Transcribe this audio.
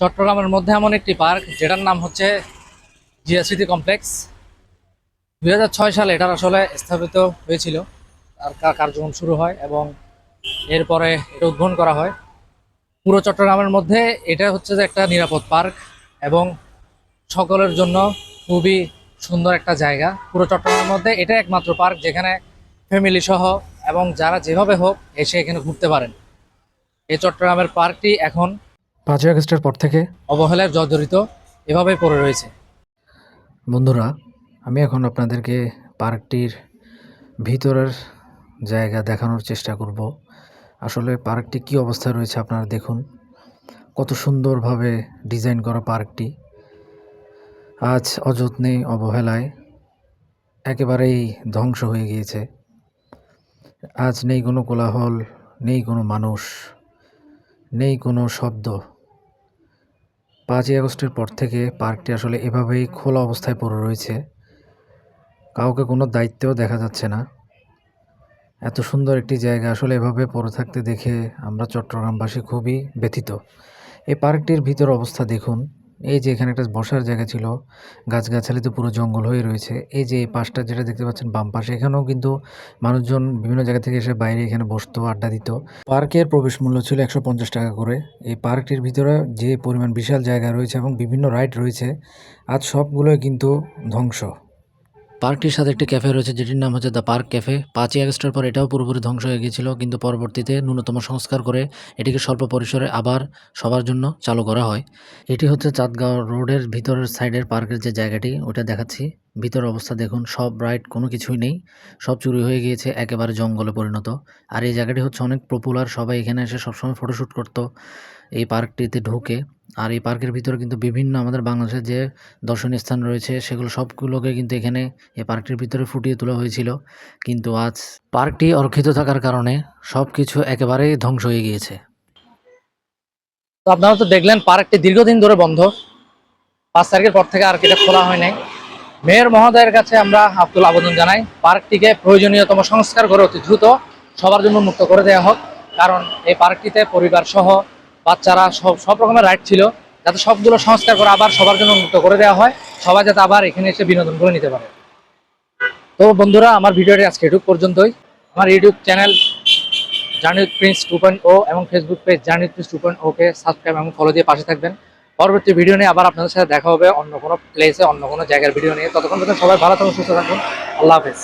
চট্টগ্রামের মধ্যে এমন একটি পার্ক যেটার নাম হচ্ছে জিয়া স্মৃতি কমপ্লেক্স। 2006 সালে এটা আসলে স্থাপিত হয়েছিল, তার কার্যক্রম শুরু হয় এবং এরপরে এটা উদ্বোধন করা হয়। পুরো চট্টগ্রামের মধ্যে এটা হচ্ছে যে একটা নিরাপদ পার্ক এবং সকলের জন্য খুবই সুন্দর একটা জায়গা। পুরো চট্টগ্রামের মধ্যে এটা একমাত্র পার্ক যেখানে ফ্যামিলি সহ এবং যারা যেভাবে হোক এসে এখানে ঘুরতে পারেন। এই চট্টগ্রামের পার্কটি এখন 5ই আগস্টের পর থেকে অবহেলায় জর্জরিত এভাবেই পড়ে রয়েছে। বন্ধুরা, আমি এখন আপনাদেরকে পার্কটির ভিতরের জায়গা দেখানোর চেষ্টা করব। আসলে পার্কটি কী অবস্থায় রয়েছে আপনারা দেখুন, কত সুন্দরভাবে ডিজাইন করা পার্কটি আজ অযত্নে অবহেলায় একেবারেই ধ্বংস হয়ে গিয়েছে। আজ নেই কোনো কোলাহল, নেই কোনো মানুষ, নেই কোনো শব্দ। 5ই আগস্টের পর থেকে পার্কটি আসলে এভাবেই খোলা অবস্থায় পড়ে রয়েছে, কাউকে কোনো দায়িত্বও দেখা যাচ্ছে না। এত সুন্দর একটি জায়গা আসলে এভাবে পড়ে থাকতে দেখে আমরা চট্টগ্রামবাসী খুবই ব্যথিত। এই পার্কটির ভিতর অবস্থা দেখুন, এই যে এখানে একটা বসার জায়গা ছিল, গাছগাছালিতে পুরো জঙ্গল হয়ে রয়েছে। এই যে এই পাশটা যেটা দেখতে পাচ্ছেন বাম পাশে, এখানেও কিন্তু মানুষজন বিভিন্ন জায়গা থেকে এসে বাইরে এখানে বসতো, আড্ডা দিত। পার্কের প্রবেশ মূল্য ছিল 150 টাকা করে। এই পার্কটির ভিতরে যে পরিমাণ বিশাল জায়গা রয়েছে এবং বিভিন্ন রাইড রয়েছে, আজ সবগুলোই কিন্তু ধ্বংস। পার্কটির সাথে একটি ক্যাফে রয়েছে যেটির নাম হচ্ছে দ্য পার্ক ক্যাফে। 5ই আগস্টের পর এটাও পুরোপুরি ধ্বংস হয়ে গিয়েছিল, কিন্তু পরবর্তীতে ন্যূনতম সংস্কার করে এটিকে স্বল্প পরিসরে আবার সবার জন্য চালু করা হয়। এটি হচ্ছে চাঁদগাঁও রোডের ভিতরের সাইডের পার্কের যে জায়গাটি, ওটা দেখাচ্ছি। ভিতরের অবস্থা দেখুন, সব রাইড কোনো কিছুই নেই, সব চুরি হয়ে গিয়েছে, একেবারে জঙ্গলে পরিণত। আর এই জায়গাটি হচ্ছে অনেক পপুলার, সবাই এখানে এসে সবসময় ফটোশ্যুট করতো এই পার্কটিতে ঢুকে। আর এই পার্কের ভিতরে কিন্তু বিভিন্ন আমাদের বাংলাদেশের যে দর্শনীয় স্থান রয়েছে সেগুলো সবগুলোকে কিন্তু এখানে এই পার্কটির ভিতরে ফুটিয়ে তোলা হয়েছিল। কিন্তু আজ পার্কটি অরক্ষিত থাকার কারণে সব কিছু একেবারেই ধ্বংস হয়ে গিয়েছে। তো আপনারা তো দেখলেন পার্কটি দীর্ঘদিন ধরে বন্ধ, 5 তারিখের পর থেকে আর এটা খোলা হয় নাই। মেয়র মহোদয়ের কাছে আমরা আকুল আবেদন জানাই, পার্কটিকে প্রয়োজনীয়তম সংস্কার করে অতি দ্রুত সবার জন্য মুক্ত করে দেওয়া হোক। কারণ এই পার্কটিতে পরিবার সহ বাচ্চারা সব রকমের রাইড ছিল, যাতে সবগুলো সংস্কার করে আবার সবার জন্য মুক্ত করে দেওয়া হয়, সবাই যাতে আবার এখানে এসে বিনোদন করে নিতে পারে। তো বন্ধুরা, আমার ভিডিওটি আজকে এটুকু পর্যন্তই। আমার YouTube channel journey with Prince 2.0 এবং Facebook page journey with Prince 2.0 K subscribe এবং ফলো দিয়ে পাশে থাকবেন। পরবর্তী ভিডিও নিয়ে আবার আপনাদের সাথে দেখা হবে অন্য কোনো প্লেসে, অন্য কোনো জায়গার ভিডিও নিয়ে। ততক্ষণ পর্যন্ত সবাই ভালো থাকুন, সুস্থ থাকুন। আল্লাহ হাফেজ।